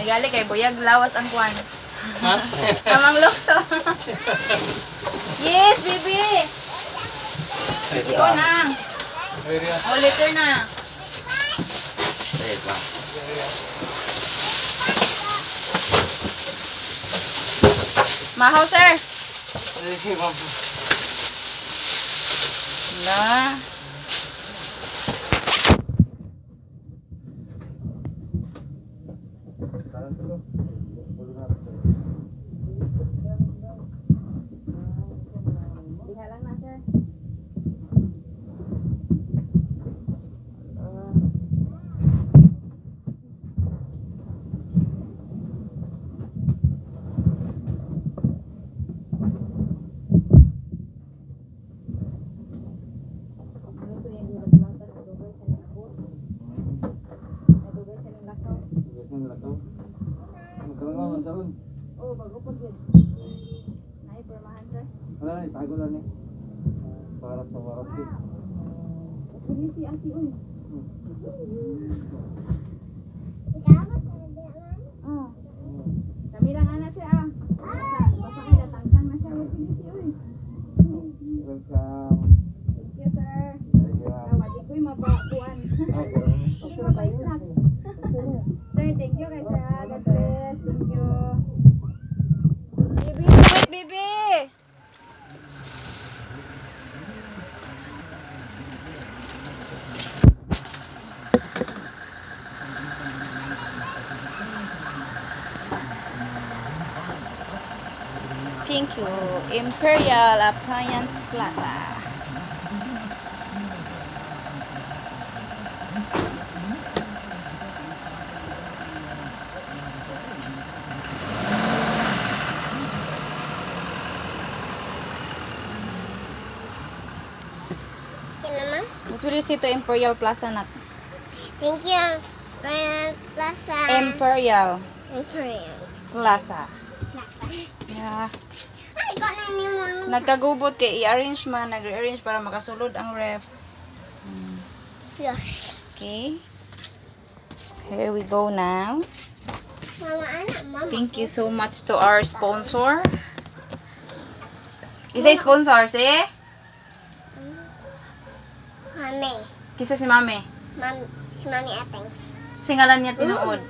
Tigali kay buyag lawas ang kuan. Ha? Amang lukso. Yes, baby. Iyon ang. O, liter na. Wait lang. Mahaw, sir. Sige, ma'am. Na. Diha lang na, sir. Oh, bago po yun. Nay, permahan, sir. Wala na, itago lang eh. Para sa warranty. Pwede si Ate, uy. Ah. Kami lang anak siya, ah. Basta kayo datang-tang na siya. Pwede si, uy. Welcome. Thank you, sir. Welcome. Madi ko'y mabakuan. Okay na ba yun? Sir, thank you kay sir. God bless. Thank you. Baby, wait, baby! Thank you, Imperial Appliance Plaza. What will you say to Imperial Plaza, Nak? Thank you, Plaza. Imperial Imperial Plaza. Plaza. Yeah. Ay, ko na ni mo. Nagkagubot kay i-arrange man, nag-rearrange para makasulod ang ref. Yes. Okay. Here we go now. Mama, anak, mama. Thank you so much to our sponsor. Isa sponsor, si? Mami. Kisa si Mami. Si Mami Ateng. Singalan niya tinuod.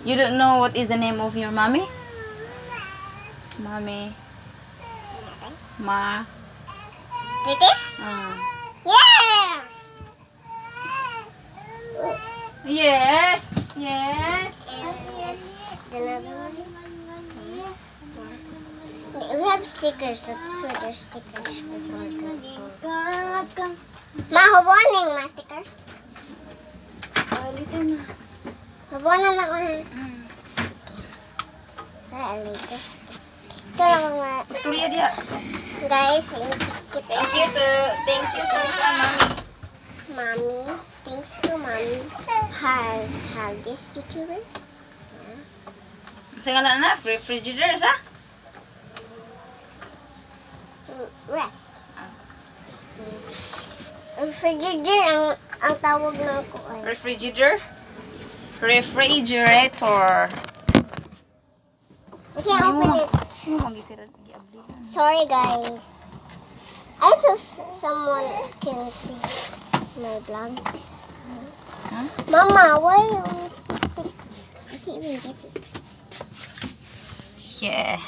You don't know what is the name of your mommy? Mommy. Ma. British? Yeah! Yes. Yes. Yes. Another one? Yes. Yeah. We have stickers. That's where there's stickers before the Mahuboning mga stickers. Dito na. Mahuboning na ko na. Later. So lang mga Storya dia. guys, Thank you to sa Mommy. Mommy. Thanks to Mommy. Have this YouTuber. Yeah. Singalan na refrigerator sa? Ref. Refrigerator ang tawag na ko ay. Refrigerator? Refrigerator. Okay, open it. Sorry guys. I thought someone can see my vlogs. Huh? Mama, why you always stick? I can't even get it. Yeah.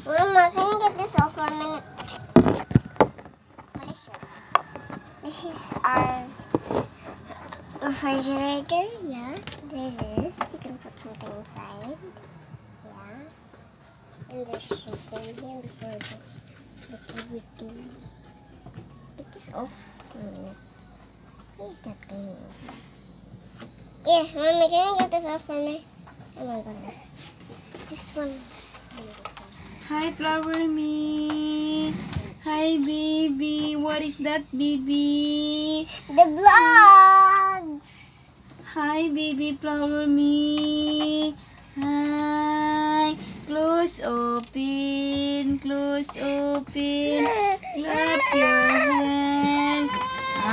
Mama, can you get this off for a minute? What is it? This is our refrigerator. Yeah, there it is. You can put something inside. Yeah. And there's something here before the everything. Get this off for a minute. Is that clean? Yeah, Mommy, can you get this off for me? Oh my god. This one. And this one. Hi, Flower Me. Hi, baby. What is that, baby? The vlogs! Hi, baby Flower Me. Hi. Close, open. open, close, open. Clap your hands.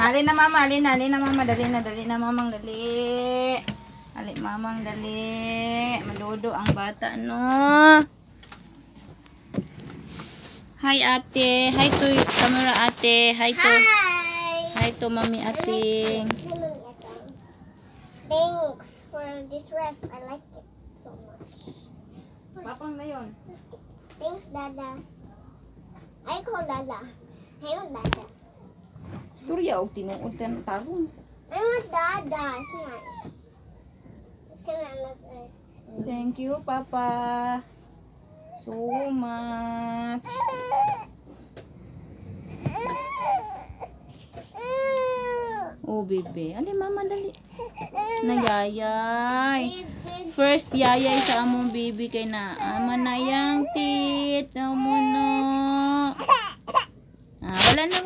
Alin na mama, alin na mama, dali na mamang, dali. Alin mamang, dali. Maludo ang bata, no? Hi ate, hi to camera ate, hi to mami ating. Thanks for this ref. I like it so much. Papang na yun. Thanks, Dada. I call Dada. I want Dada. Storya og tinuod tan tarong. I want Dada. It's nice. It's kind of look good. Thank you, Papa. So much. Oh, baby. Ali, mama, dali. Nagyayay. First, yayay sa among baby kay na ama na yang tit. Amo no. Wala na